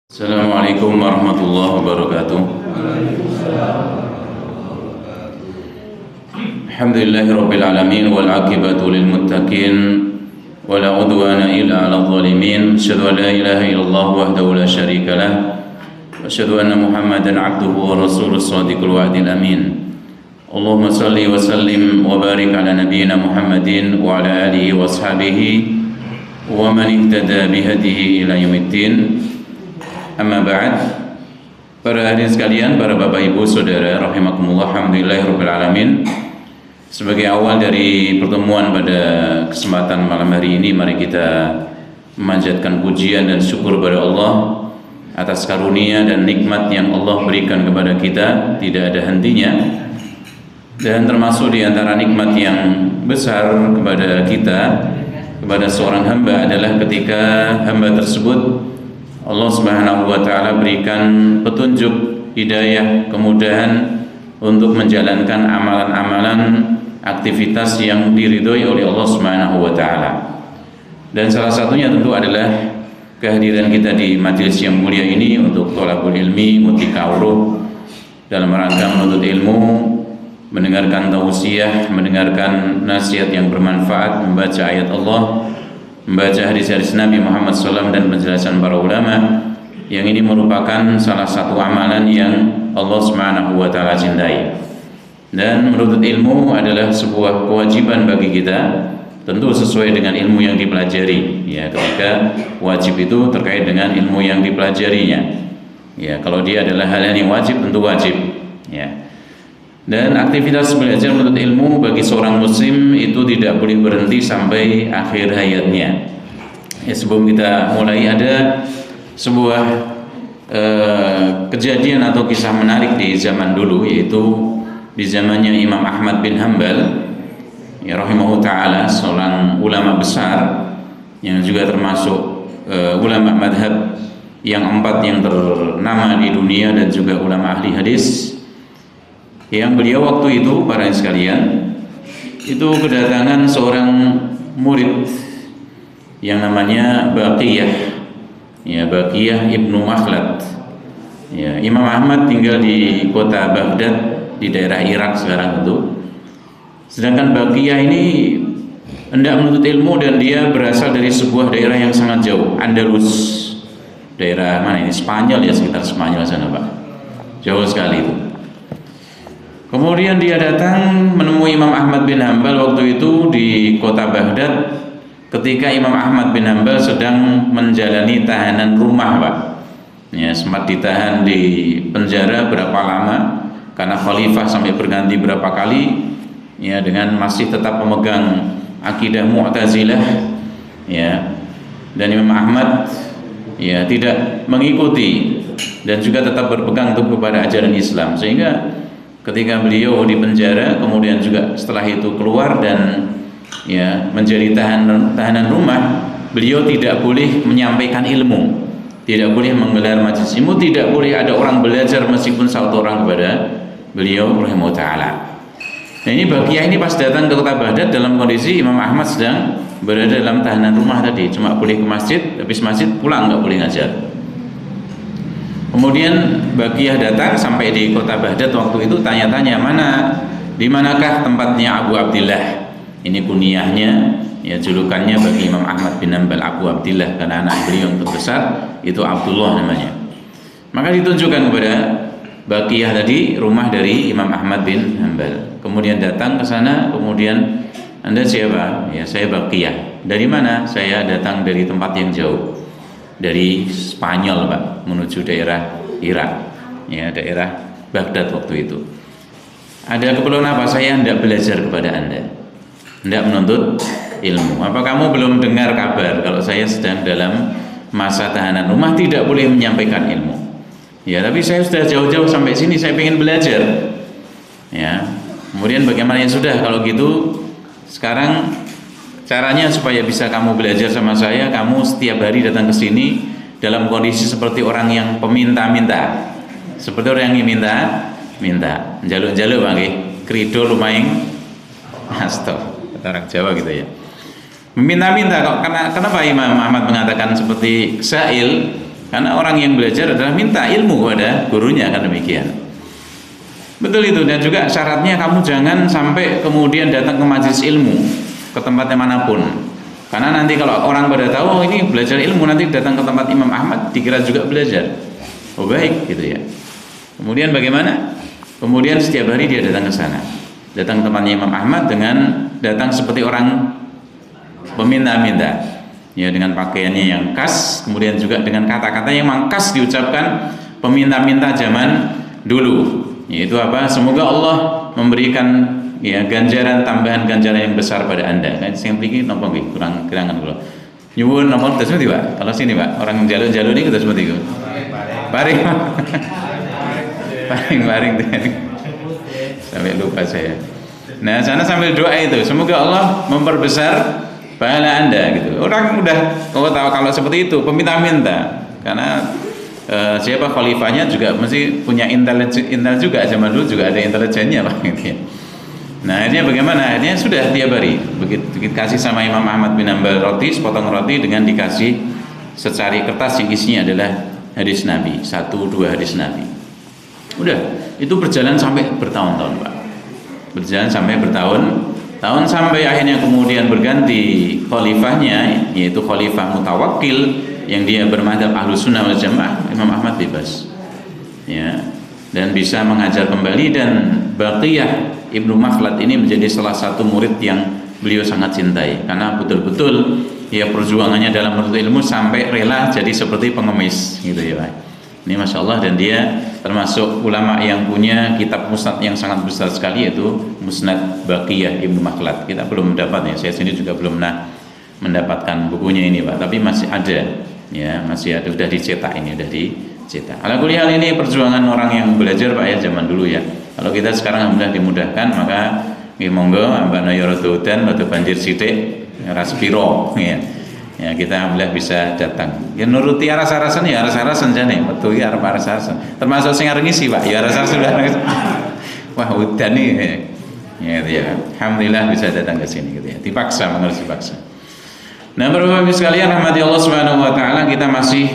Assalamualaikum warahmatullahi wabarakatuh. Alhamdulillahirabbil alamin wal aqibatu lil muttaqin wala udwana illa 'alal zalimin. Asyhadu an la ilaha illallah wahdahu la syarika lah wa asyhadu anna Muhammadan 'abduhu wa rasuluhus shadiqul wa'dil amin. Allahumma shalli wa sallim wa barik ala nabiyyina Muhammadin wa ala alihi wa ashabihi wa man ihtada bihadihi ila yaumiddin. Amma ba'd. Para hadirin sekalian, para bapak ibu saudara rahimakumullah, alhamdulillahirabbil alamin. Sebagai awal dari pertemuan pada kesempatan malam hari ini, mari kita memanjatkan pujian dan syukur kepada Allah atas karunia dan nikmat yang Allah berikan kepada kita, tidak ada hentinya. Dan termasuk di antara nikmat yang besar kepada kita, kepada seorang hamba adalah ketika hamba tersebut Allah Subhanahu wa taala berikan petunjuk, hidayah, kemudahan untuk menjalankan amalan-amalan aktivitas yang diridhoi oleh Allah Subhanahu wa taala. Dan salah satunya tentu adalah kehadiran kita di majelis yang mulia ini untuk thalabul ilmi, mutikawruh, dalam rangka menuntut ilmu, mendengarkan tausiah, mendengarkan nasihat yang bermanfaat, membaca ayat Allah, membaca hadis-hadis Nabi Muhammad SAW dan penjelasan para ulama, yang ini merupakan salah satu amalan yang Allah Subhanahu wa taala cintai. Dan menuntut ilmu adalah sebuah kewajiban bagi kita, tentu sesuai dengan ilmu yang dipelajari. Ya, ketika wajib itu terkait dengan ilmu yang dipelajarinya. Ya, kalau dia adalah hal yang wajib, tentu wajib. Ya. Dan aktivitas belajar menuntut ilmu bagi seorang muslim itu tidak boleh berhenti sampai akhir hayatnya. Ya, sebelum kita mulai, ada sebuah kejadian atau kisah menarik di zaman dulu, yaitu di zamannya Imam Ahmad bin Hanbal, ya rahimahu ta'ala, seorang ulama besar yang juga termasuk ulama madhab yang 4 yang ternama di dunia dan juga ulama ahli hadis. Yang beliau waktu itu, para sekalian, itu kedatangan seorang murid yang namanya Baqiyah, ya Baqiyah ibnu Makhlad. Ya, Imam Ahmad tinggal di kota Baghdad di daerah Irak sekarang itu. Sedangkan Baqiyah ini hendak menuntut ilmu dan dia berasal dari sebuah daerah yang sangat jauh, Andalus. Daerah mana ini? Spanyol ya, sekitar Spanyol sana, Pak. Jauh sekali itu. Kemudian dia datang menemui Imam Ahmad bin Hanbal waktu itu di kota Baghdad ketika Imam Ahmad bin Hanbal sedang menjalani tahanan rumah, Pak. Ya, sempat ditahan di penjara berapa lama karena khalifah sampai berganti berapa kali, ya, dengan masih tetap memegang akidah Mu'tazilah, ya. Dan Imam Ahmad, ya, tidak mengikuti dan juga tetap berpegang teguh kepada ajaran Islam, sehingga ketika beliau di penjara, kemudian juga setelah itu keluar dan ya menjadi tahanan rumah, beliau tidak boleh menyampaikan ilmu, tidak boleh menggelar majelis ilmu, tidak boleh ada orang belajar meskipun satu orang kepada beliau rahimahullah taala. Nah, ini Baqiyah ini pas datang ke kota Baghdad dalam kondisi Imam Ahmad sedang berada dalam tahanan rumah tadi, cuma boleh ke masjid, habis masjid pulang, nggak boleh ngajar. Kemudian Baqiyah datang sampai di kota Baghdad waktu itu, tanya-tanya di manakah tempatnya Abu Abdillah. Ini kunyahnya, ya julukannya bagi Imam Ahmad bin Hanbal Abu Abdillah, karena anak beliau yang terbesar itu Abdullah namanya. Maka ditunjukkan kepada Baqiyah tadi rumah dari Imam Ahmad bin Hanbal. Kemudian datang ke sana, kemudian, "Anda siapa?" "Ya, saya Baqiyah." "Dari mana?" "Saya datang dari tempat yang jauh, dari Spanyol, Pak, menuju daerah Irak, ya daerah Baghdad waktu itu." "Ada keperluan apa?" "Saya hendak belajar kepada Anda, hendak menuntut ilmu." "Apa kamu belum dengar kabar kalau saya sedang dalam masa tahanan rumah, tidak boleh menyampaikan ilmu?" "Ya, tapi saya sudah jauh-jauh sampai sini, saya ingin belajar." Ya, kemudian bagaimana? "Ya sudah, kalau gitu sekarang caranya supaya bisa kamu belajar sama saya, kamu setiap hari datang ke sini dalam kondisi seperti orang yang peminta-minta, seperti orang yang minta, jaluk-jaluk, nggih, krido lumayan, astagfirullah, kata orang Jawa gitu ya. Meminta-minta kok. Kenapa Imam Ahmad mengatakan seperti sa'il? Karena orang yang belajar adalah minta ilmu kepada gurunya, kan demikian. Betul itu. Dan juga syaratnya kamu jangan sampai kemudian datang ke majelis ilmu, ke tempatnya manapun. Karena nanti kalau orang pada tahu oh, ini belajar ilmu, nanti datang ke tempat Imam Ahmad dikira juga belajar. Oh baik gitu ya. Kemudian bagaimana? Kemudian setiap hari dia datang ke sana, datang ke tempatnya Imam Ahmad dengan datang seperti orang peminta-minta, ya, dengan pakaiannya yang khas, kemudian juga dengan kata-kata yang memang khas diucapkan peminta-minta zaman dulu, yaitu apa? Semoga Allah memberikan ya ganjaran, tambahan ganjaran yang besar pada anda. Kan sing mriki napa nggih kurang kirangan kula. Nyuwun napa terus seperti Pak? Kalau sini Pak, orang jalur-jalur ini kita seperti itu. Paring. Paring sampai lupa saya. Nah, sana sambil doa itu, semoga Allah memperbesar pahala anda gitu. Orang udah tahu kalau seperti itu peminta-minta, karena siapa khalifahnya juga mesti punya intel juga, zaman dulu juga ada intelijennya Pak gitu ya. Nah akhirnya bagaimana? Akhirnya sudah tiap hari begitu dikasih sama Imam Ahmad bin Hanbal roti, sepotong roti dengan dikasih secari kertas yang isinya adalah hadis Nabi, 1-2 hadis Nabi. Udah, itu berjalan sampai bertahun-tahun Pak, berjalan sampai bertahun-tahun, sampai akhirnya kemudian berganti khalifahnya, yaitu khalifah mutawakkil yang dia bermadzhab Ahlus Sunnah wal Jamaah. Imam Ahmad bebas ya, dan bisa mengajar kembali. Dan Baqiyah Ibnu Makhlad ini menjadi salah satu murid yang beliau sangat cintai, karena betul-betul ya perjuangannya dalam menuntut ilmu sampai rela jadi seperti pengemis gitu ya Pak. Ini Masya Allah. Dan dia termasuk ulama yang punya kitab musnad yang sangat besar sekali, yaitu Musnad Baqiyah Ibnu Makhlad. Kita belum mendapatnya, saya sendiri juga belum pernah mendapatkan bukunya ini Pak, tapi masih ada ya, masih ada, sudah dicetak, ini sudah dicetak. Ala kulli hal ini perjuangan orang yang belajar Pak ya, zaman dulu ya. Kalau kita sekarang alhamdulillah dimudahkan, maka nggih monggo ambane ya rada udan, rada banjir sithik, raspiro ya. Ya kita alhamdulillah bisa datang. Ya nuruti rasa-rasan ya rasa-rasan jane, metu ya arep rasa-rasan. Termasuk sing arep ngisi Pak, ya rasa-rasan sudah. Wah udan nih. Ya, alhamdulillah bisa datang ke sini gitu ya. Dipaksa, harus dipaksa. Nah, Bapak Ibu sekalian rahmati Allah Subhanahu wa taala, kita masih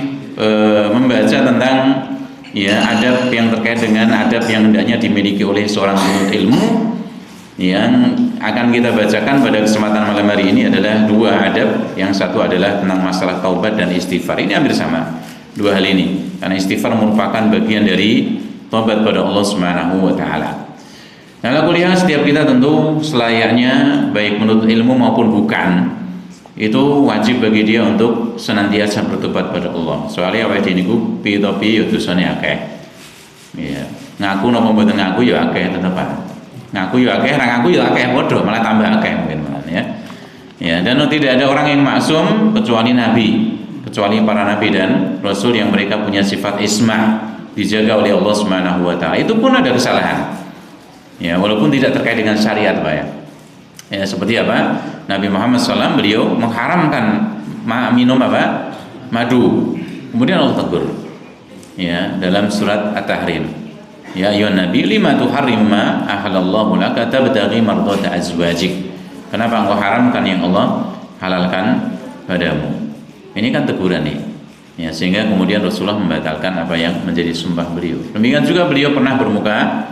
membaca tentang ya adab yang terkait dengan adab yang hendaknya dimiliki oleh seorang penuntut ilmu. Yang akan kita bacakan pada kesempatan malam hari ini adalah 2 adab. Yang satu adalah tentang masalah taubat dan istighfar. Ini hampir sama 2 hal ini, karena istighfar merupakan bagian dari taubat pada Allah Subhanahu wa taala. Nah, kuliah setiap kita tentu selayaknya baik menuntut ilmu maupun bukan, itu wajib bagi dia untuk senantiasa bertobat pada Allah. Soalnya awake dhewe niku piye-piye ya dosane akeh. Ya, ngaku napa mboten ngaku ya akeh tetep. Ngaku ya akeh, ra ngaku ya akeh padha, malah tambah akeh mungkin malah ya. Ya, dan tidak ada orang yang maksum kecuali nabi, kecuali para nabi dan rasul yang mereka punya sifat ismah, dijaga oleh Allah Subhanahu wa taala. Itu pun ada kesalahan. Ya, walaupun tidak terkait dengan syariat, Pak ya. Ya, seperti apa? Nabi Muhammad SAW beliau mengharamkan minum apa? Madu. Kemudian Allah tegur. Ya, dalam surat At-Tahrim. Ya ayyuhan nabi lima tuharrim ma ahalallahu laka tabtaghi mardata azwajik. Kenapa engkau haramkan yang Allah halalkan padamu? Ini kan teguran nih. Ya, sehingga kemudian Rasulullah membatalkan apa yang menjadi sumpah beliau. Demikian juga beliau pernah bermuka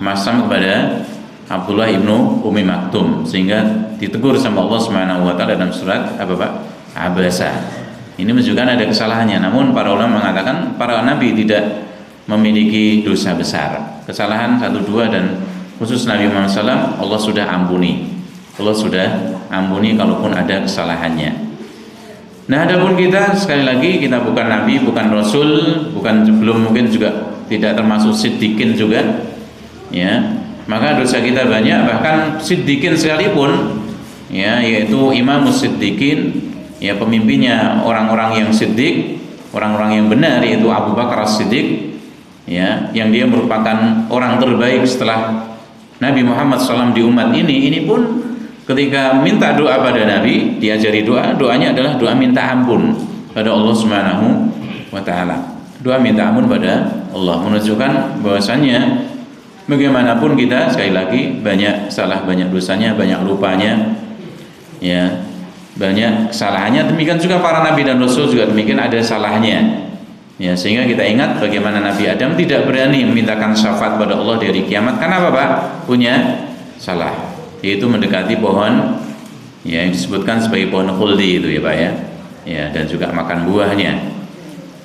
masam kepada Abdullah ibnu Umi Maktum, sehingga ditegur sama Allah Subhanahu wa taala dalam surat apa Pak? Abasa. Ini menunjukkan ada kesalahannya. Namun para ulama mengatakan para nabi tidak memiliki dosa besar. Kesalahan 1-2 dan khusus Nabi Muhammad SAW Allah sudah ampuni. Allah sudah ampuni kalaupun ada kesalahannya. Nah, adapun kita sekali lagi kita bukan nabi, bukan rasul, bukan belum mungkin juga tidak termasuk siddiqin juga. Ya, maka dosa kita banyak, bahkan siddiqin sekalipun ya, yaitu imamus siddiqin, ya pemimpinnya orang-orang yang siddiq, orang-orang yang benar, yaitu Abu Bakar As-Siddiq, ya, yang dia merupakan orang terbaik setelah Nabi Muhammad SAW di umat ini pun ketika minta doa pada Nabi, diajari doanya adalah doa minta ampun pada Allah Subhanahu wa taala. Doa minta ampun pada Allah menunjukkan bahwasannya bagaimanapun kita sekali lagi banyak salah, banyak dosanya, banyak lupanya, ya, banyak kesalahannya. Demikian juga para nabi dan rasul juga demikian, ada salahnya. Ya, sehingga kita ingat bagaimana Nabi Adam tidak berani memintakan syafaat pada Allah dari kiamat karena apa, Pak? Punya salah, yaitu mendekati pohon ya yang disebutkan sebagai pohon khuldi itu ya, Pak ya. Ya, dan juga makan buahnya.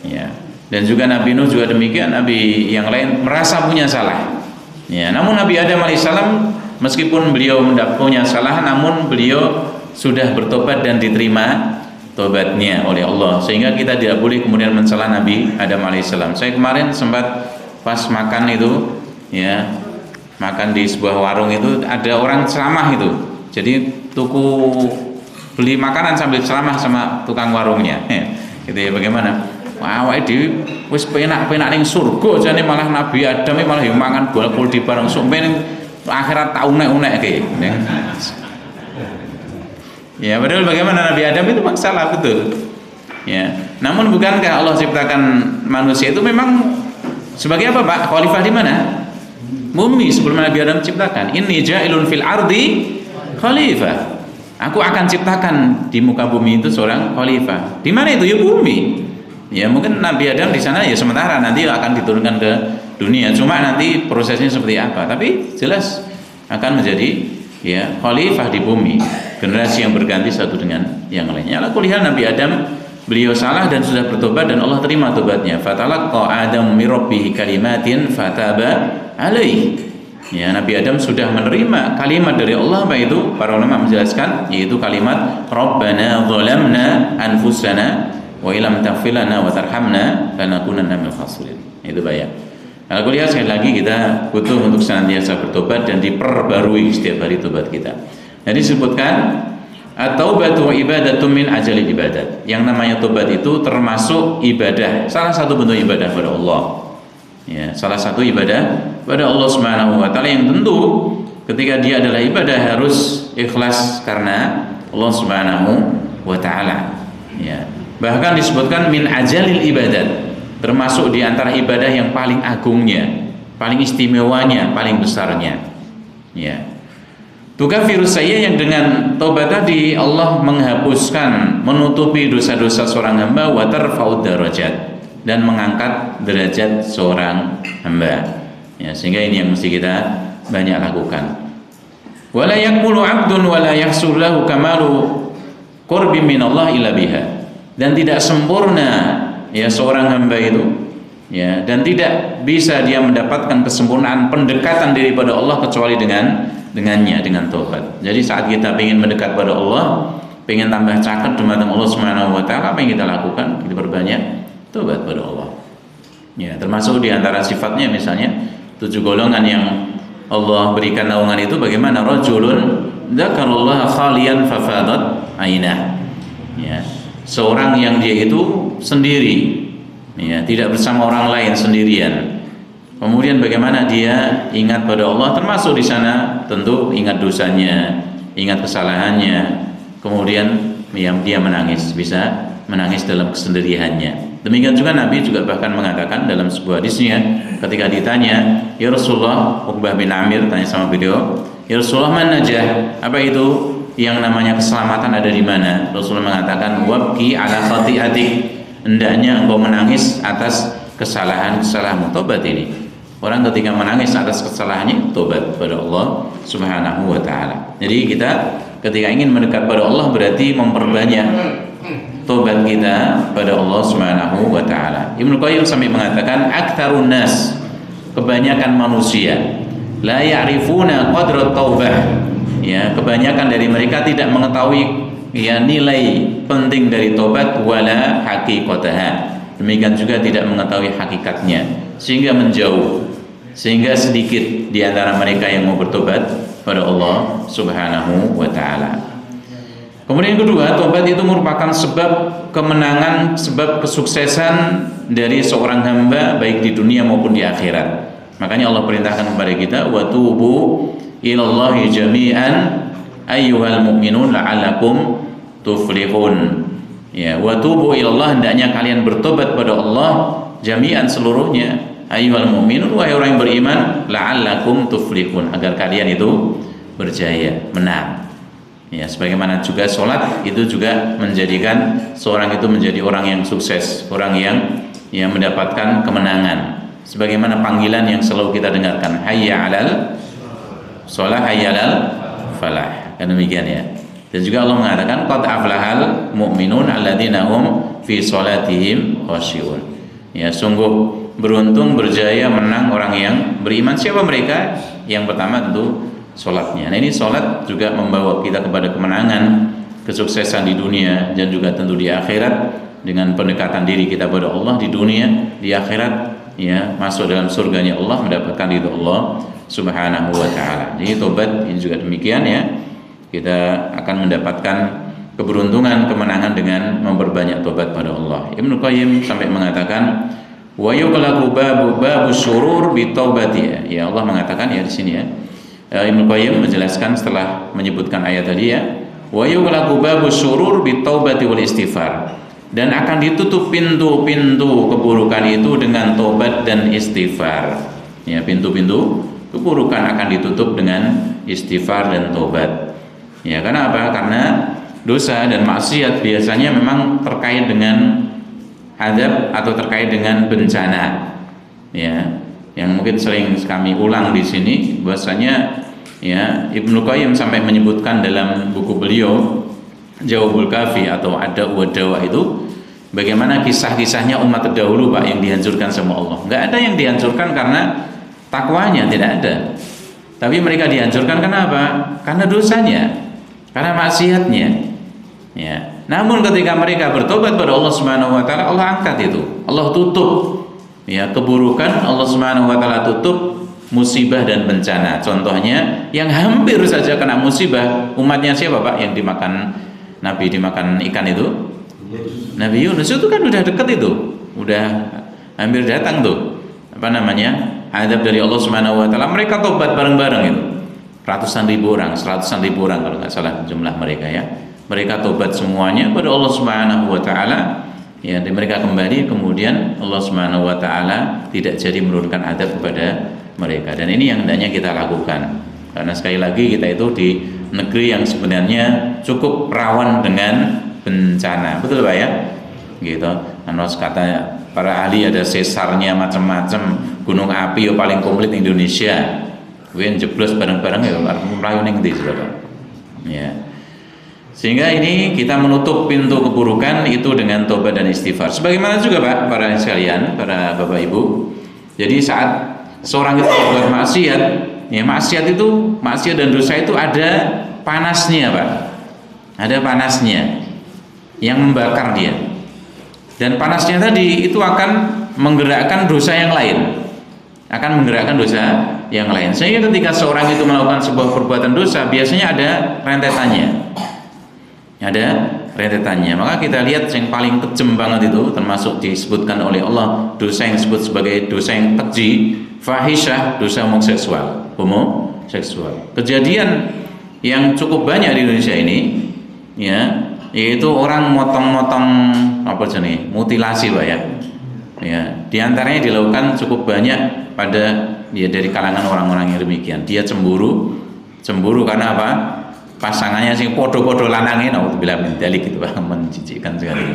Ya. Dan juga Nabi Nuh juga demikian, nabi yang lain merasa punya salah. Ya, namun Nabi Adam alaihissalam meskipun beliau punya salah, namun beliau sudah bertobat dan diterima tobatnya oleh Allah, sehingga kita tidak boleh kemudian mencela Nabi Adam alaihissalam. Saya kemarin sempat pas makan itu, ya, makan di sebuah warung itu ada orang ceramah itu. Jadi beli makanan sambil ceramah sama tukang warungnya. Gitu ya, bagaimana? Wah, dhewe wis penak-penak ning surga jane malah Nabi Adam malah yo mangan golek di bareng sampe ning akhirat tak unek-unekke. Ya, padahal bagaimana Nabi Adam itu memang salah betul. Ya, namun bukankah Allah ciptakan manusia itu memang sebagai apa, Pak? Khalifah di mana? Bumi sebelum Nabi Adam ciptakan. Inni ja'ilun fil ardi khalifah. Aku akan ciptakan di muka bumi itu seorang khalifah. Di mana itu? Ya bumi. Ya mungkin Nabi Adam di sana ya sementara, nanti akan diturunkan ke dunia. Cuma nanti prosesnya seperti apa? Tapi jelas akan menjadi ya khalifah di bumi, generasi yang berganti satu dengan yang lainnya. Ala kulli hal Nabi Adam beliau salah dan sudah bertobat dan Allah terima tobatnya. Fatalaqa Adam min rabbih kalimatin fataba alaihi. Ya, Nabi Adam sudah menerima kalimat dari Allah, apa itu? Para ulama menjelaskan yaitu kalimat Rabbana zalamna anfusana wa illam taghfir lana wa tarhamna lanakunanna minal khasirin. Itu bayang. Kalau kuliah sekali lagi kita butuh untuk senantiasa bertobat dan diperbarui setiap hari tobat kita. Jadi disebutkan at-taubatu wa ibadatun min ajali ibadat. Yang namanya tobat itu termasuk ibadah, salah satu bentuk ibadah pada Allah. Ya, salah satu ibadah pada Allah Subhanahu wa taala yang tentu ketika dia adalah ibadah harus ikhlas karena Allah Subhanahu wa taala. Ya. Bahkan disebutkan min ajalil ibadat, termasuk di antara ibadah yang paling agungnya, paling istimewanya, paling besarnya. Ya. Tukafirus saya yang dengan taubat tadi Allah menghapuskan, menutupi dosa-dosa seorang hamba, wa tarfa'ud darajat, dan mengangkat derajat seorang hamba. Ya, sehingga ini yang mesti kita banyak lakukan. Wala yakmulu 'abdun wala yahsul lahu kamalu qurbi minallah illa biha. Dan tidak sempurna ya seorang hamba itu, ya, dan tidak bisa dia mendapatkan kesempurnaan pendekatan daripada Allah kecuali dengannya, dengan taubat. Jadi saat kita ingin mendekat pada Allah, ingin tambah cakep dumateng Allah Subhanahu wa taala, apa yang kita lakukan? Kita perbanyak taubat pada Allah. Ya, termasuk di antara sifatnya misalnya 7 golongan yang Allah berikan naungan itu bagaimana? Rajulun dzakarallaha khalian fafadat ainah. Ya. Seorang yang dia itu sendiri, ya, tidak bersama orang lain, sendirian. Kemudian bagaimana dia ingat pada Allah, termasuk di sana tentu ingat dosanya, ingat kesalahannya. Kemudian dia menangis, bisa menangis dalam kesendiriannya. Demikian juga Nabi juga bahkan mengatakan dalam sebuah hadisnya ketika ditanya, "Ya Rasulullah," Uqbah bin Amir tanya sama beliau, "Ya Rasulullah, man najah?" Apa itu yang namanya keselamatan ada di mana? Rasulullah mengatakan, "Wabki ala khati'atik." Hendaknya engkau menangis atas kesalahan-kesalahanmu. Tobat ini. Orang ketika menangis atas kesalahannya, tobat pada Allah Subhanahu wa taala. Jadi kita ketika ingin mendekat pada Allah berarti memperbanyak tobat kita pada Allah Subhanahu wa taala. Ibnu Qayyim sampai mengatakan, "Aktsarun nas," kebanyakan manusia, "la ya'rifuna qadra taubah." Ya, kebanyakan dari mereka tidak mengetahui ya nilai penting dari tobat, wala haqiqataha. Demikian juga tidak mengetahui hakikatnya, sehingga menjauh, sehingga sedikit di antara mereka yang mau bertobat pada Allah Subhanahu wa taala. Kemudian kedua, tobat itu merupakan sebab kemenangan, sebab kesuksesan dari seorang hamba baik di dunia maupun di akhirat. Makanya Allah perintahkan kepada kita, wa tubu ilallahi jami'an ayyuhal mu'minun la'allakum tuflihun. Ya, wa tubu ilallah, hendaknya kalian bertobat pada Allah jami'an seluruhnya, ayyuhal mu'minun, wahai orang yang beriman, la'allakum tuflihun, agar kalian itu berjaya, menang. Ya, sebagaimana juga sholat itu juga menjadikan seorang itu menjadi orang yang sukses, orang yang ya mendapatkan kemenangan. Sebagaimana panggilan yang selalu kita dengarkan, hayya 'alal shalah, hayya 'alal falah. Kan demikian ya. Dan juga Allah mengatakan qad aflahal mu'minun alladzina hum fi shalatihim khashi'un. Ya, sungguh beruntung, berjaya, menang orang yang beriman. Siapa mereka? Yang pertama tentu sholatnya. Nah, ini sholat juga membawa kita kepada kemenangan, kesuksesan di dunia dan juga tentu di akhirat dengan pendekatan diri kita kepada Allah di dunia, di akhirat ya masuk dalam surganya Allah, mendapatkan ridho Allah Subhanahu wa taala. Jadi tobat ini juga demikian ya. Kita akan mendapatkan keberuntungan, kemenangan dengan memperbanyak tobat pada Allah. Ibnu Qayyim sampai mengatakan wa yuqlaqu babu syurur bi taubati. Ya Allah mengatakan ya di sini ya. Ibnu Qayyim menjelaskan setelah menyebutkan ayat tadi ya, wa yuqlaqu babu syurur bi taubati wal istighfar. Dan akan ditutup pintu-pintu keburukan itu dengan tobat dan istighfar. Ya, pintu-pintu keburukan akan ditutup dengan istighfar dan tobat. Ya, karena apa? Karena dosa dan maksiat biasanya memang terkait dengan adab atau terkait dengan bencana. Ya, yang mungkin sering kami ulang di sini bahwasanya ya Ibnu Qayyim sampai menyebutkan dalam buku beliau Jawabul Kafi atau Ad-Dawa Dawa itu bagaimana kisah-kisahnya umat terdahulu Pak yang dihancurkan sama Allah. Enggak ada yang dihancurkan karena takwanya, tidak ada. Tapi mereka dihancurkan karena apa? Karena dosanya, karena maksiatnya. Ya. Namun ketika mereka bertobat pada Allah Subhanahu wa taala, Allah angkat itu. Allah tutup ya keburukan, Allah Subhanahu wa taala tutup musibah dan bencana. Contohnya yang hampir saja kena musibah, umatnya siapa Pak yang dimakan Nabi dimakan ikan itu? Nabi Yunus itu kan udah deket itu, udah hampir datang tuh apa namanya adab dari Allah Subhanahu wa taala. Mereka tobat bareng-bareng itu, ratusan ribu orang, seratusan ribu orang kalau nggak salah jumlah mereka ya. Mereka tobat semuanya pada Allah Subhanahu wa taala ya, dan mereka kembali, kemudian Allah Subhanahu wa taala tidak jadi menurunkan adab kepada mereka. Dan ini yang hendaknya kita lakukan, karena sekali lagi kita itu di negeri yang sebenarnya cukup rawan dengan bencana, betul Pak ya? Gitu. Anos kata para ahli ada sesarnya macam-macam, gunung api yang paling komplit di Indonesia. Kuwi jeblos bareng-bareng ya mlayu ning ndi Pak. Ya. Sehingga ini kita menutup pintu keburukan itu dengan tobat dan istighfar. Sebagaimana juga Pak, para sekalian, para Bapak Ibu. Jadi saat seorang itu berbuat maksiat, ya maksiat dan dosa itu ada panasnya Pak, ada panasnya yang membakar dia, dan panasnya tadi itu akan menggerakkan dosa yang lain, sehingga ketika seorang itu melakukan sebuah perbuatan dosa biasanya ada rentetannya. Maka kita lihat yang paling kejam banget itu termasuk disebutkan oleh Allah, dosa yang disebut sebagai dosa yang keji, fahisyah, dosa homoseksual. Kejadian yang cukup banyak di Indonesia ini ya, yaitu orang motong-motong mutilasi Pak ya. Ya, di antaranya dilakukan cukup banyak pada dia dari kalangan orang-orang yang demikian. Dia cemburu karena apa? Pasangannya sing podo-podo lanangin, naudzubillah min dzalik gitu Pak, menjijikkan sekali.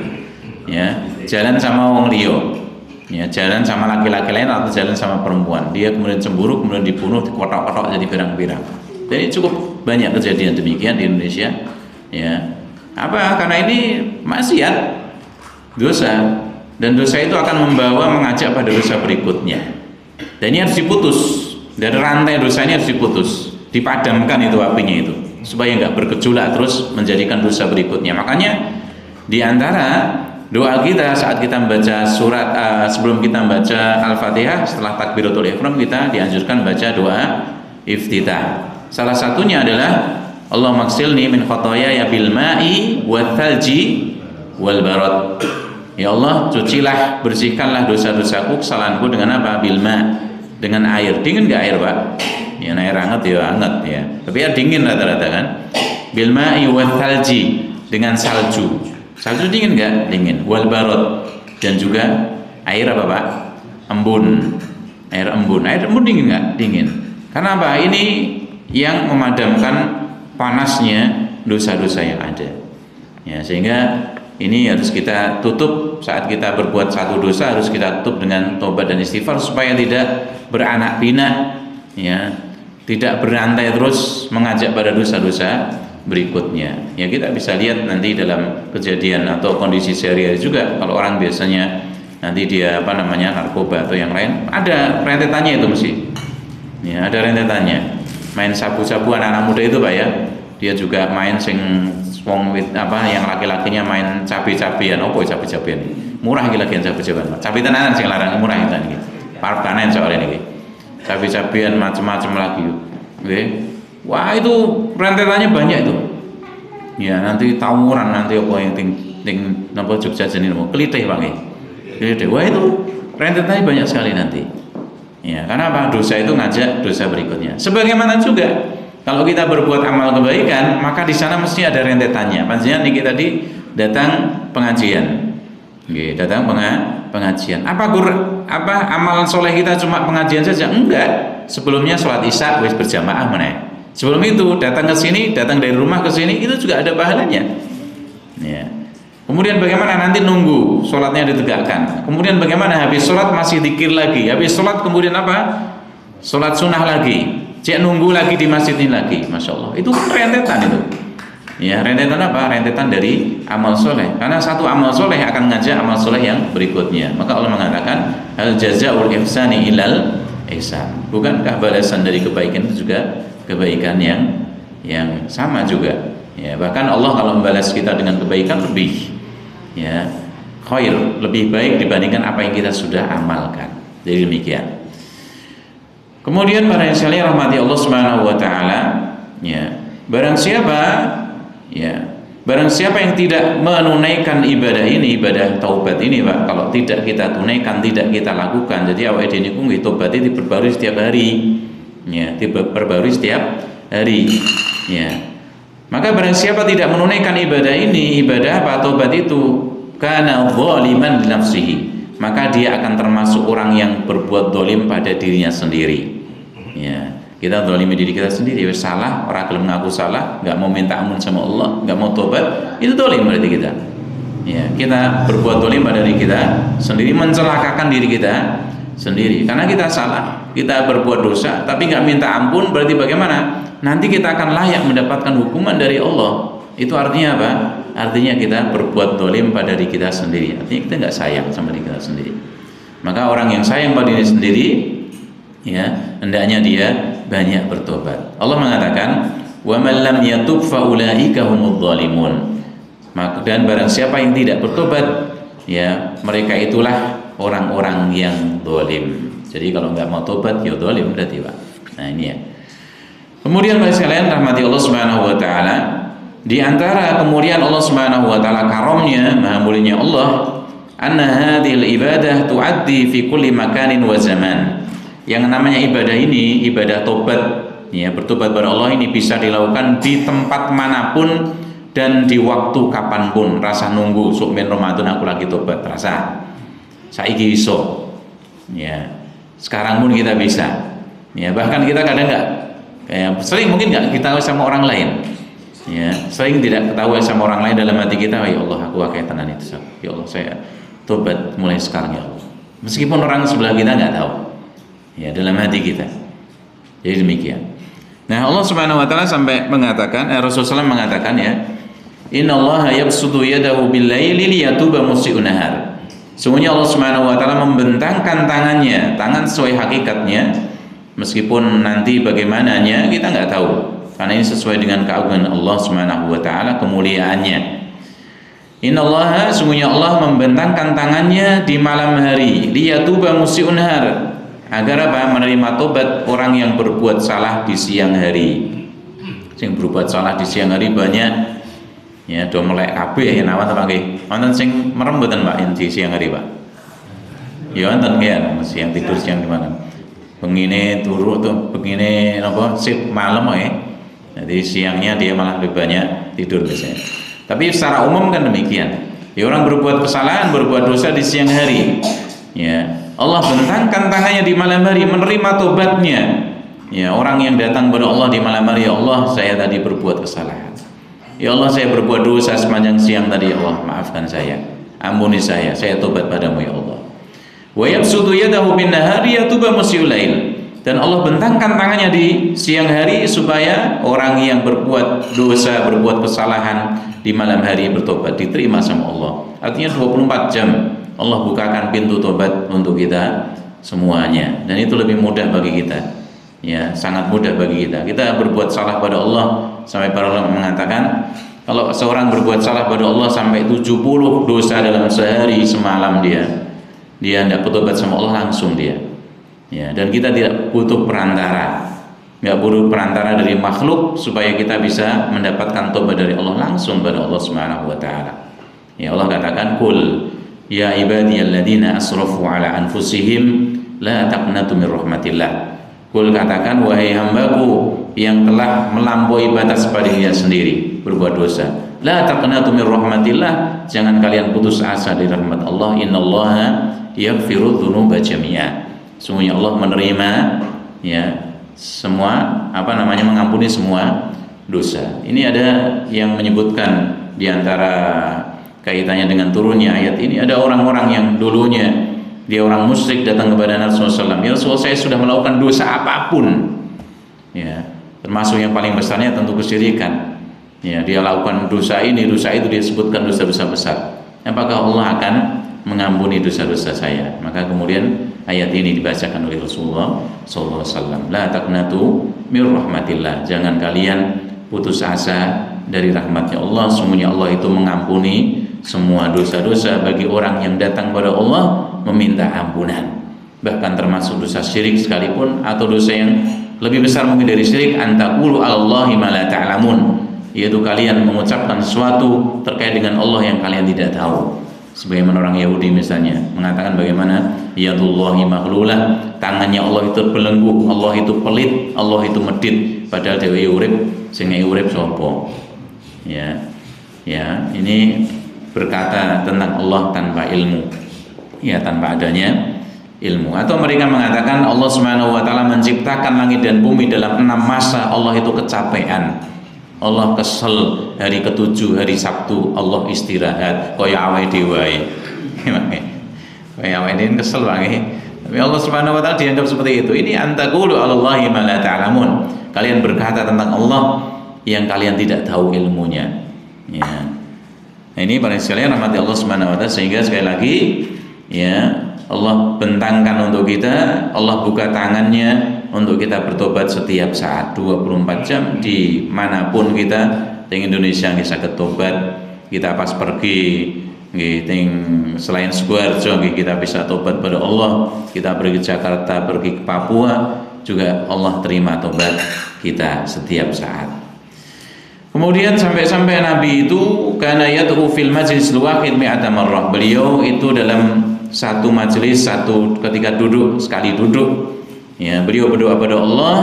Ya, jalan sama wong liya. Ya, jalan sama laki-laki lain atau jalan sama perempuan. Dia kemudian cemburu, kemudian dibunuh, dikotok-kotok jadi pirang-pirang. Jadi cukup banyak kejadian demikian di Indonesia. Ya. Apa? Karena ini maksiat, dosa, dan dosa itu akan mengajak pada dosa berikutnya. Dan ini harus diputus. Dari rantai dosa ini harus diputus, dipadamkan itu apinya itu, supaya nggak bergejolak terus menjadikan dosa berikutnya. Makanya di antara doa kita saat kita membaca surat sebelum kita membaca Al-Fatihah, setelah takbiratul ihram kita dianjurkan baca doa iftitah. Salah satunya adalah Allahumma ghsilni min khotoyaya bil ma'i wat thalji wal barad. Ya Allah, cucilah, bersihkanlah dosa-dosaku, kesalahanku dengan apa? Bil ma', dengan air. Dingin enggak air, Pak? Ya, air hangat ya hangat ya. Tapi ya dingin rata-rata kan. Bil ma'i wat thalji, dengan salju. Salju dingin enggak? Dingin. Wal barad, dan juga air apa, Pak? Embun. Air embun. Air embun dingin enggak? Dingin. Karena apa? Ini yang memadamkan panasnya dosa-dosa yang ada. Ya, sehingga ini harus kita tutup. Saat kita berbuat satu dosa harus kita tutup dengan tobat dan istighfar supaya tidak beranak pinak, ya, tidak berantai terus mengajak pada dosa-dosa berikutnya. Ya, kita bisa lihat nanti dalam kejadian atau kondisi sehari-hari juga, kalau orang biasanya nanti dia narkoba atau yang lain, ada rentetannya itu mesti. Ya, ada rentetannya. Main sabu-sabu anak-anak muda itu Pak ya. Dia juga main sing wong yang laki-lakinya main cabe-cabean, cabe-cabean. Murah iki lagi cabe-cabean. Cabe tenanan sing larang murah itu iki. Parep kanan soalnya iki. Cabe-cabean macam-macam lagi. Nggih. Wah, itu rentetannya banyak itu. Ya, nanti tawuran nanti apa yang ting napa Jogja jenenge klitih Pak nggih. Klitih. Wah, itu rentetannya banyak sekali nanti. Ya, karena apa? Dosa itu ngajak dosa berikutnya. Sebagaimana juga kalau kita berbuat amal kebaikan, maka di sana mesti ada rentetannya. Panjenengan niki tadi datang pengajian. Nggih, datang pengajian. Apa amalan soleh kita cuma pengajian saja? Enggak. Sebelumnya sholat Isya wis berjamaah meneh. Sebelum itu datang ke sini, datang dari rumah ke sini, itu juga ada pahalanya. Ya. Kemudian bagaimana nanti nunggu sholatnya ditegakkan. Kemudian bagaimana habis sholat masih zikir lagi. Habis sholat kemudian apa? Sholat sunnah lagi. Cek nunggu lagi di masjid ini lagi. Masya Allah. Itu rentetan itu. Ya, rentetan apa? Rentetan dari amal soleh. Karena satu amal soleh akan ngajak amal soleh yang berikutnya. Maka Allah mengatakan al jazaa'ul ihsani ilal ihsan. Bukankah balasan dari kebaikan itu juga kebaikan yang sama juga. Ya, bahkan Allah kalau membalas kita dengan kebaikan lebih khair, lebih baik dibandingkan apa yang kita sudah amalkan. Jadi demikian. Kemudian para yang sekalian rahmati Allah Subhanahu wa taala, barang siapa yang tidak menunaikan ibadah ini, ibadah taubat ini Pak, kalau tidak kita tunaikan, tidak kita lakukan, jadi awake dhewe niku nggih tobat itu diperbarui setiap hari. Ya, diperbarui setiap hari. Ya. Maka barang siapa tidak menunaikan ibadah ini, ibadah apa? Taubat itu, kana zaliman li nafsihi, maka dia akan termasuk orang yang berbuat zalim pada dirinya sendiri. Ya, kita zalimi diri kita sendiri, wis salah, orang gelem ngaku salah, enggak mau minta ampun sama Allah, enggak mau tobat, itu zalim berarti kita. Ya, kita berbuat zalim pada diri kita sendiri, mencelakakan diri kita sendiri karena kita salah, kita berbuat dosa tapi enggak minta ampun, berarti bagaimana? Nanti kita akan layak mendapatkan hukuman dari Allah. Itu artinya apa? Artinya kita berbuat zalim pada diri kita sendiri. Artinya kita enggak sayang sama diri kita sendiri. Maka orang yang sayang pada diri sendiri, ya, hendaknya dia banyak bertobat. Allah mengatakan, "Wa man lam yatub fa ulaika humudz zalimun." Maka dan barang siapa yang tidak bertobat, ya, mereka itulah orang-orang yang zalim. Jadi kalau enggak mau tobat, ya zalim berarti, Pak. Nah, ini ya. Kemudian para sekalian rahmati Allah Subhanahu wa taala, di antara kemuliaan Allah Subhanahu wa taala, karamnya, maha mulianya Allah, anna hadhil ibadah tuaddi fi kulli makanin wa zaman. Yang namanya ibadah ini, ibadah tobat, ya, bertobat kepada Allah ini bisa dilakukan di tempat manapun dan di waktu kapanpun. Rasa nunggu sok men Ramadan aku lagi tobat, rasa saiki iso. Ya. Sekarang pun kita bisa. Ya, bahkan kita kadang enggak sering mungkin nggak kita tahu sama orang lain, ya, sering tidak ketahui sama orang lain dalam hati kita, ya Allah aku pakai tenan itu, ya Allah saya tobat mulai sekarang ya Allah, meskipun orang sebelah kita nggak tahu, ya, dalam hati kita. Jadi demikian. Nah, Allah Subhanahu Wa Taala sampai mengatakan, Rasulullah SAW mengatakan, ya, Innallaha yabsutu yadahu bil-laili liyatuba musii'un nahar. Sungguhnya Allah Subhanahu Wa Taala membentangkan tangannya, tangan sesuai hakikatnya. Meskipun nanti bagaimananya kita nggak tahu, karena ini sesuai dengan keagungan Allah Subhanahu wa taala, kemuliaannya. Innallaha, sungguhnya Allah membentangkan tangannya di malam hari, liyatuba musii'un nahar, agar apa? Menerima tobat orang yang berbuat salah di siang hari. Sing berbuat salah di siang hari banyak, ya, do melek kabeh yen awan ta nggih. Wonten sing merem mboten Pak yen di siang hari, Pak? Ya wonten nggih, siang tidur siang di mana? Begini turu tuh, begini apa sip malam ya. Jadi siangnya dia malah lebih banyak tidur biasanya. Tapi secara umum kan demikian. Ya, orang berbuat kesalahan, berbuat dosa di siang hari. Ya, Allah bentangkan tangannya di malam hari menerima tobatnya. Ya, orang yang datang kepada Allah di malam hari, ya Allah saya tadi berbuat kesalahan. Ya Allah, saya berbuat dosa sepanjang siang tadi, ya Allah, maafkan saya, ampuni saya tobat padamu ya Allah. Wa yabsutu yadahu bin nahari yatuba musiul lail. Dan Allah bentangkan tangannya di siang hari supaya orang yang berbuat dosa, berbuat kesalahan di malam hari bertobat, diterima sama Allah. Artinya 24 jam Allah bukakan pintu tobat untuk kita semuanya, dan itu lebih mudah bagi kita. Ya, sangat mudah bagi kita. Kita berbuat salah pada Allah, sampai para ulama mengatakan kalau seorang berbuat salah pada Allah sampai 70 dosa dalam sehari semalam, dia tidak bertobat sama Allah, langsung dia. Ya, dan kita tidak butuh perantara, nggak butuh perantara dari makhluk supaya kita bisa mendapatkan tobat dari Allah, langsung pada Allah Subhanahu wa taala. Ya, Allah katakan, "Qul ya ibadiyalladzina asrafu ala anfusihim la taqnatu min rahmatillah." Qul, katakan, wahai hambaku yang telah melampaui batas pada dirinya sendiri, berbuat dosa, la taqnatu min rahmatillah, jangan kalian putus asa dari rahmat Allah. Innallaha yaghfiru dzunuba jami'a. Sungguhnya Allah menerima ya semua mengampuni semua dosa. Ini ada yang menyebutkan di antara kaitannya dengan turunnya ayat ini, ada orang-orang yang dulunya dia orang musyrik datang kepada Nabi SAW, ya Rasulullah, saya sudah melakukan dosa apapun, ya termasuk yang paling besarnya tentu kesyirikan. Ya, dia lakukan dosa ini, dosa itu, dia sebutkan dosa-dosa besar. Apakah Allah akan mengampuni dosa-dosa saya? Maka kemudian ayat ini dibacakan oleh Rasulullah SAW. La taqnatu mir rahmatillah, jangan kalian putus asa dari rahmatnya Allah. Sungguhnya Allah itu mengampuni semua dosa-dosa bagi orang yang datang pada Allah meminta ampunan. Bahkan termasuk dosa syirik sekalipun, atau dosa yang lebih besar mungkin dari syirik, antaqulu 'alallahi ma la ta'lamun, yaitu kalian mengucapkan sesuatu terkait dengan Allah yang kalian tidak tahu. Sebagaimana orang Yahudi misalnya mengatakan bagaimana yadullahi maghlulah, tangannya Allah itu belenggu, Allah itu pelit, Allah itu medit, padahal dewe urip, sing urip sapa? Ya, ini berkata tentang Allah tanpa ilmu, ya tanpa adanya ilmu. Atau mereka mengatakan Allah Subhanahu wa taala menciptakan langit dan bumi dalam 6 masa, Allah itu kecapean, Allah kesel hari ke-7 hari Sabtu, Allah istirahat kaya awake dhewe. Kaya awake dhewe kesel wae. Tapi Allah Subhanahu wa taala dianggap seperti itu. Ini antaqulu 'alallahi ma la ta'lamun. Kalian berkata tentang Allah yang kalian tidak tahu ilmunya. Ya. Nah, ini para sekalian rahmati Allah Subhanahu wa taala, sehingga sekali lagi ya Allah bentangkan untuk kita, Allah buka tangannya untuk kita bertobat setiap saat, 24 jam dimanapun kita. Di Indonesia bisa ketobat, kita pas pergi selain Sukoharjo kita bisa tobat pada Allah. Kita pergi ke Jakarta, pergi ke Papua, juga Allah terima tobat kita setiap saat. Kemudian sampai Nabi itu karena yad'u fil majlis wahid mi'ata marrah, beliau itu dalam satu majelis, ketika duduk, sekali duduk, ya beliau berdoa pada Allah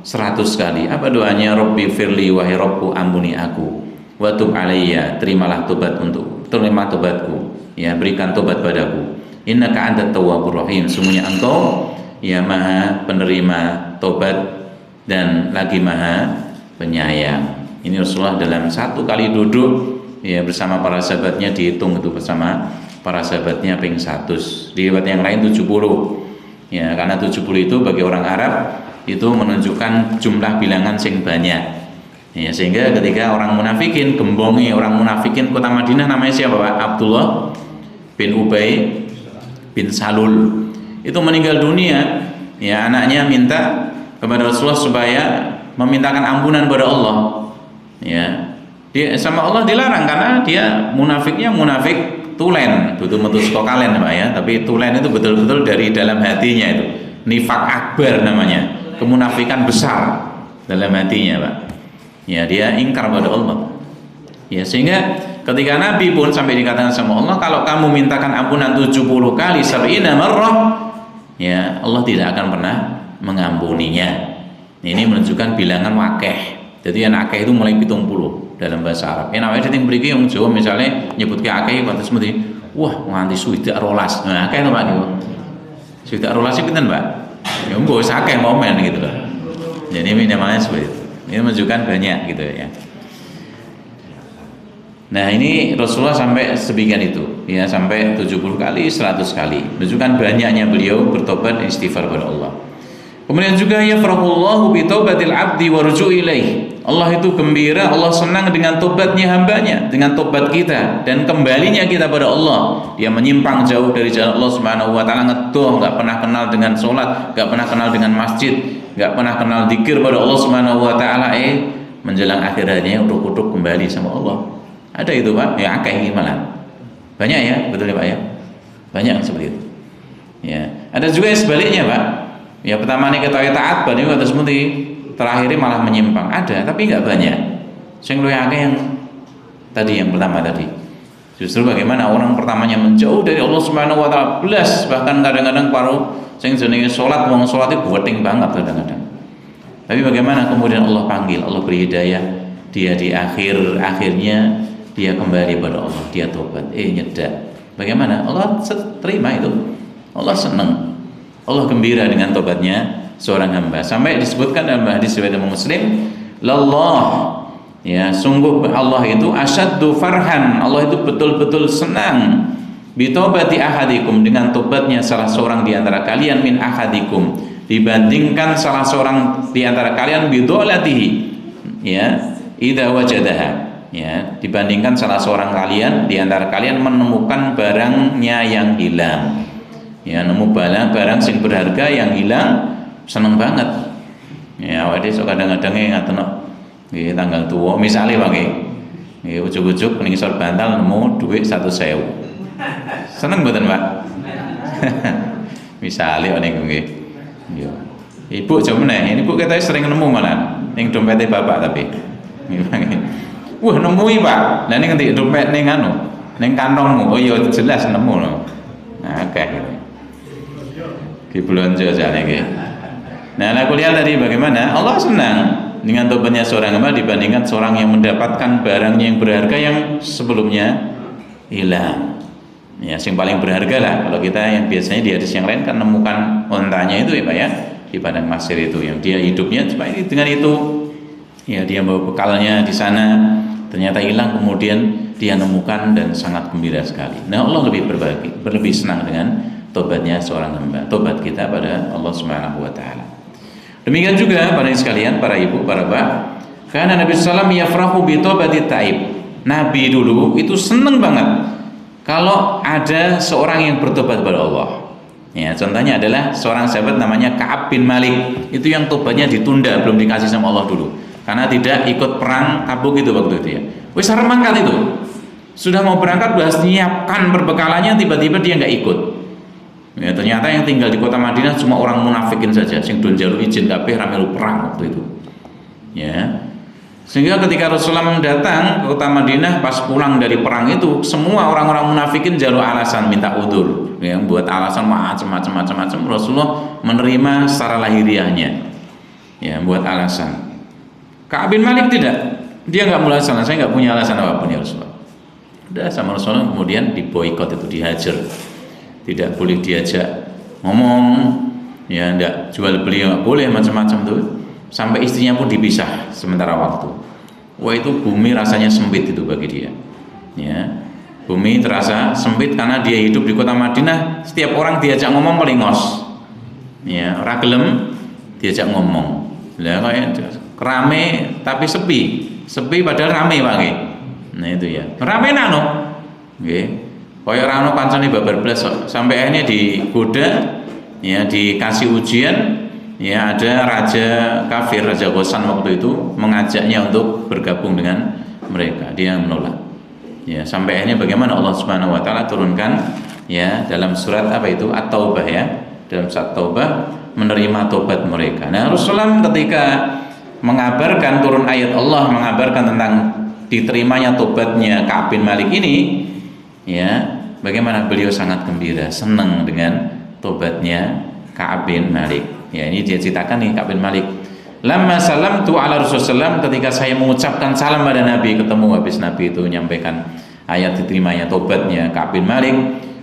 100 kali. Apa doanya? Rabbi firli, wahai Rabbku, ampuni aku, wa tub alayya, terima tobatku, ya berikan tobat padaku, innaka antat tawwabur rahim, sungguhnya engkau ya maha penerima tobat dan lagi maha penyayang. Ini Rasulullah dalam satu kali duduk ya bersama para sahabatnya, dihitung itu bersama para sahabatnya ping 100. Di riwayat yang lain 70. Ya, karena 70 itu bagi orang Arab itu menunjukkan jumlah bilangan sing banyak. Ya, sehingga ketika orang munafikin, gembongi orang munafikin kota Madinah, namanya siapa Pak? Abdullah bin Ubay bin Salul. Itu meninggal dunia. Ya, anaknya minta kepada Rasulullah supaya memintakan ampunan kepada Allah. Ya. Dia sama Allah dilarang karena dia munafiknya munafik tulen, betul-betul suka kalian Pak ya, tapi tulen itu betul-betul dari dalam hatinya, itu nifak akbar namanya, kemunafikan besar dalam hatinya Pak. Ya, dia ingkar pada Allah. Ya, sehingga ketika Nabi pun sampai dikatakan sama Allah, kalau kamu mintakan ampunan 70 kali, 70 marrah, ya Allah tidak akan pernah mengampuninya. Ini menunjukkan bilangan wakeh. Jadi yang akeh itu mulai 70 dalam bahasa Arab. Yang namanya diting mriki yang Jawa misalnya nyebut ke akeh kok terus mesti wah nganti swidak rolas. Nah, akeh to Pak niku. Swidak rolas iki pinten, Pak? Ya mbok akeh momen gitu loh. Jadi namanya seperti itu. Ini menunjukkan banyak gitu ya. Nah ini Rasulullah sampai sebagian itu, ya sampai 70 kali, 100 kali. Menunjukkan banyaknya beliau bertobat dan istighfar kepada Allah. Kemudian juga yafrahullahu bi taubatil abdi wa ruju' ilaih. Allah itu gembira, Allah senang dengan tobatnya hambanya, dengan tobat kita dan kembalinya kita pada Allah. Dia menyimpang jauh dari jalan Allah Subhanahu wa taala, ngedoh, enggak pernah kenal dengan salat, enggak pernah kenal dengan masjid, enggak pernah kenal zikir pada Allah Subhanahu wa taala, menjelang akhir hayatnya utuk-utuk kembali sama Allah. Ada itu Pak, ya akeh malah. Banyak ya, betul ya Pak ya? Banyak seperti itu. Ya, ada juga yang sebaliknya Pak. Ya pertama nih ketahui taat, bani kata semuti, terakhirnya malah menyimpang. Ada, tapi nggak banyak. Sing luwih akeh yang tadi, yang pertama tadi. Justru bagaimana orang pertamanya menjauh dari Allah Subhanahu wa taala, belas, bahkan kadang-kadang paruh sing jenenge salat, wong salat itu buating banget kadang-kadang. Tapi bagaimana kemudian Allah panggil, Allah beri hidayah, dia di akhirnya dia kembali pada Allah, dia tobat, nyedak. Bagaimana? Allah terima itu. Allah senang. Allah gembira dengan tobatnya seorang hamba. Sampai disebutkan dalam hadis riwayat Muslim, "Lallah," ya, sungguh Allah itu asyaddu farhan. Allah itu betul-betul senang bi taubati ahadikum, dengan tobatnya salah seorang di antara kalian, min ahadikum, dibandingkan salah seorang di antara kalian bidolatihi, ya, idza wajadaha. Ya, dibandingkan salah seorang kalian di antara kalian menemukan barangnya yang hilang. Ya, nemu barang sing berharga yang hilang, seneng banget. Ya, awake sok kadang-kadang ngaten nggih tanggal tua misale wae. Nggih ujug-ujug ning isor bantal nemu dhuwit 100.000. Seneng mboten, Pak? Misale ning nggih. Yo. Ibu jam meneh, ini Bu kita sering nemu malah ning dompete bapak tapi. Wah nemui Pak, nah ini ngerti dompet ning anu, ning kantongmu, oh iya jelas nemu loh. Nah kayak gitu. Ki belanja jane iki. Nah aku lihat tadi bagaimana Allah senang dengan tobatnya seorang hamba dibandingkan seorang yang mendapatkan barangnya yang berharga yang sebelumnya hilang. Ya, yang paling berharga lah. Kalau kita yang biasanya di hadis yang lain kan menemukan ontanya itu ya Pak ya, di padang pasir itu yang dia hidupnya cuma ini dengan itu. Ya dia bawa bekalnya di sana, ternyata hilang, kemudian dia nemukan dan sangat gembira sekali. Nah Allah lebih senang dengan tobatnya seorang hamba, tobat kita pada Allah Subhanahu wa taala. Demikian juga para sekalian, para ibu, para bapak, karena Nabi sallallahu alaihi wasallam yafrahu bi taubati taib. Nabi dulu itu senang banget kalau ada seorang yang bertobat kepada Allah. Ya, contohnya adalah seorang sahabat namanya Ka'ab bin Malik. Itu yang tobatnya ditunda, belum dikasih sama Allah dulu. Karena tidak ikut perang Tabuk itu waktu itu ya. Wis arep mangkat itu. Sudah mau berangkat, sudah menyiapkan perbekalannya, tiba-tiba dia nggak ikut. Ya, ternyata yang tinggal di kota Madinah cuma orang munafikin saja, sing don jalu izin kabeh ra melu perang waktu itu. Ya. Sehingga ketika Rasulullah datang ke kota Madinah pas pulang dari perang itu, semua orang-orang munafikin jalur alasan minta udzur, ya, buat alasan macam-macam Rasulullah menerima secara lahiriahnya. Ya, buat alasan. Ka'ab bin Malik tidak, dia nggak mulai alasan, saya nggak punya alasan apapun ya Rasulullah. Udah sama Rasulullah kemudian diboikot, itu dihajar, tidak boleh diajak ngomong, ya nggak jual beli nggak boleh macam-macam tuh, sampai istrinya pun dipisah sementara waktu. Wah itu bumi rasanya sempit itu bagi dia, ya bumi terasa sempit karena dia hidup di kota Madinah, setiap orang diajak ngomong melingos, ya ragelem diajak ngomong, lah kayak rame tapi sepi padahal rame Pak nggih. Nah itu ya. Rame nano. Nggih. Kaya ora ono kancane babar blas sampai akhirnya digoda, ya dikasih ujian, ya ada raja kafir, Raja Ghassan waktu itu mengajaknya untuk bergabung dengan mereka. Dia menolak. Ya, sampai akhirnya bagaimana Allah Subhanahu wa taala turunkan ya dalam surat apa itu At-Taubah ya. Dalam surat Taubah menerima tobat mereka. Nah, Rasulullah ketika mengabarkan turun ayat Allah mengabarkan tentang diterimanya tobatnya Ka'ab bin Malik ini, ya bagaimana beliau sangat gembira, senang dengan tobatnya Ka'ab bin Malik. Ya ini dia ceritakan nih Ka'ab bin Malik. Lamma salamtu ala Rasulullah, ketika saya mengucapkan salam pada Nabi, ketemu habis Nabi itu menyampaikan ayat diterimanya tobatnya Ka'ab bin Malik.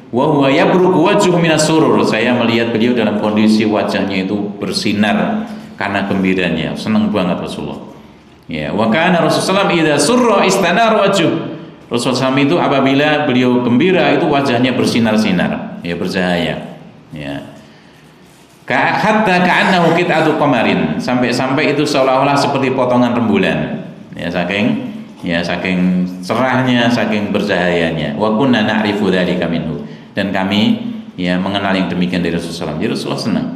Wa huwa yabruku wajhu minas surur, saya melihat beliau dalam kondisi wajahnya itu bersinar karena gembiranya, senang banget Rasulullah. Ya, wa kana Rasulullah idza surra istanar wajh. Rasulullah SAW itu apabila beliau gembira itu wajahnya bersinar-sinar, ya bercahaya, ya. Hatta ka'annahu qit'atu qamarin, sampai-sampai itu seolah-olah seperti potongan rembulan, ya saking cerahnya, saking bercahayanya. Wa kunna na'rifu dzalika minhu, dan kami ya mengenal yang demikian dari Rasulullah SAW. Jadi Rasulullah senang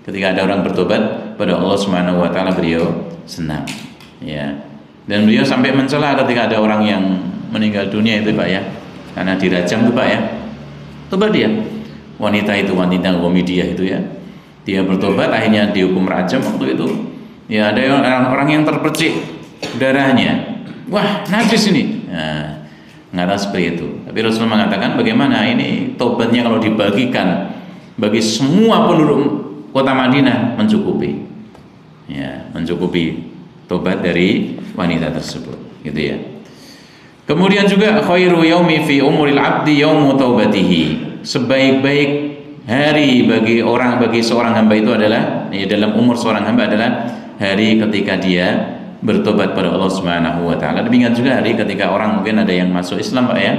ketika ada orang bertobat pada Allah Subhanahu wa taala, beliau senang, ya. Dan beliau sampai mencela ketika ada orang yang meninggal dunia itu Pak ya, karena dirajam itu Pak ya. Coba dia, wanita Gomidiah itu ya, dia bertobat akhirnya dihukum rajam waktu itu. Ya ada orang yang terpercik darahnya, wah najis ini. Nah, mengatakan seperti itu. Tapi Rasulullah mengatakan bagaimana ini tobatnya kalau dibagikan bagi semua penduduk kota Madinah mencukupi, ya mencukupi tobat dari wanita tersebut, gitu ya. Kemudian juga khairu yaumi fi umuril abdi yaumu taubatihi, sebaik-baik hari bagi seorang hamba itu adalah, ya dalam umur seorang hamba adalah hari ketika dia bertobat pada Allah Subhanahu wa taala. Demikian juga hari ketika orang mungkin ada yang masuk Islam Pak ya.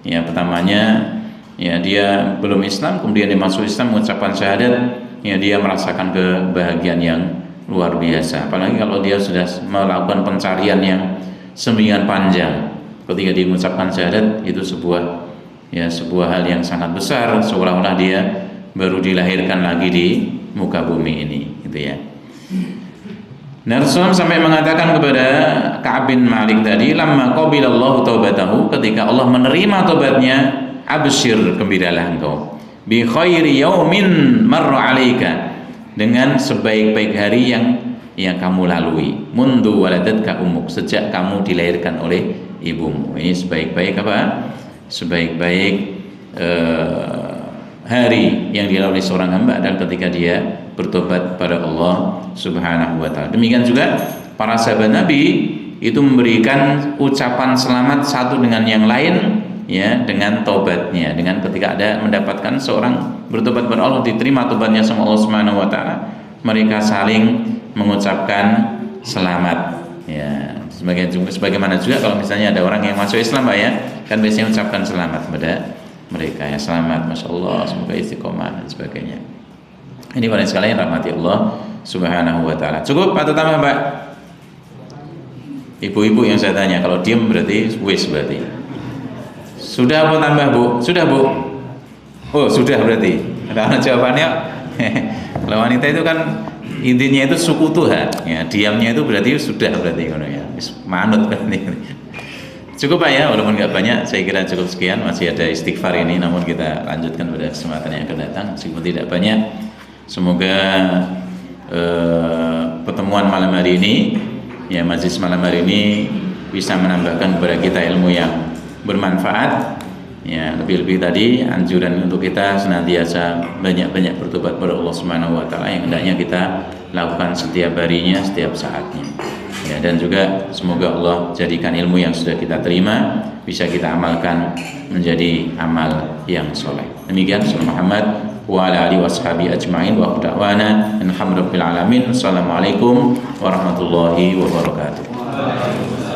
Ya pertamanya ya dia belum Islam, kemudian dia masuk Islam mengucapkan syahadat, ya dia merasakan kebahagiaan yang luar biasa. Apalagi kalau dia sudah melakukan pencarian yang semingguan panjang. Ketika dia mengucapkan syahadat itu sebuah hal yang sangat besar, seolah-olah dia baru dilahirkan lagi di muka bumi ini, gitu ya. Nah, Rasulullah sampai mengatakan kepada Ka'ab bin Malik tadi, lamma qabilallahu taubatahu, ketika Allah menerima tobatnya, absyir, gembiralah engkau, bi khairi yaumin marra 'alaika, dengan sebaik-baik hari yang kamu lalui, mundu waladatka ummuk, sejak kamu dilahirkan oleh ibumu. Ini sebaik-baik apa? Sebaik-baik hari yang dilalui seorang hamba adalah ketika dia bertobat pada Allah Subhanahu wa taala. Demikian juga para sahabat Nabi itu memberikan ucapan selamat satu dengan yang lain, ya, dengan tobatnya, dengan ketika ada mendapatkan seorang bertobat pada Allah, diterima tobatnya sama Allah Subhanahu wa taala, mereka saling mengucapkan selamat, ya. Sebagaimana juga kalau misalnya ada orang yang masuk Islam Pak ya, kan biasanya mengucapkan selamat kepada mereka, ya, selamat, masya Allah, semoga istiqomah dan sebagainya. Ini para sekalian rahmati Allah Subhanahu wa taala. Cukup atau tambah Pak? Ibu-ibu yang saya tanya, kalau diem berarti wis berarti. Sudah mau tambah Bu? Sudah Bu? Oh sudah berarti. Karena jawabannya kalau wanita itu kan intinya itu sukutuha, ya, diamnya itu berarti sudah berarti ya, manut berarti. Cukup Pak ya, walaupun nggak banyak, saya kira cukup sekian. Masih ada istighfar ini, namun kita lanjutkan pada kesempatan yang akan datang meskipun tidak banyak. Semoga pertemuan malam hari ini, ya majlis malam hari ini bisa menambahkan kepada kita ilmu yang bermanfaat. Ya, lebih-lebih tadi anjuran untuk kita senantiasa banyak-banyak bertobat pada Allah Subhanahu wa taala yang hendaknya kita lakukan setiap harinya, setiap saatnya. Ya, dan juga semoga Allah jadikan ilmu yang sudah kita terima bisa kita amalkan menjadi amal yang soleh. Demikian Sallallahu Muhammad wa ala alihi washabi ajma'in wa da'wana alhamdulillahil alamin. Assalamualaikum warahmatullahi wabarakatuh.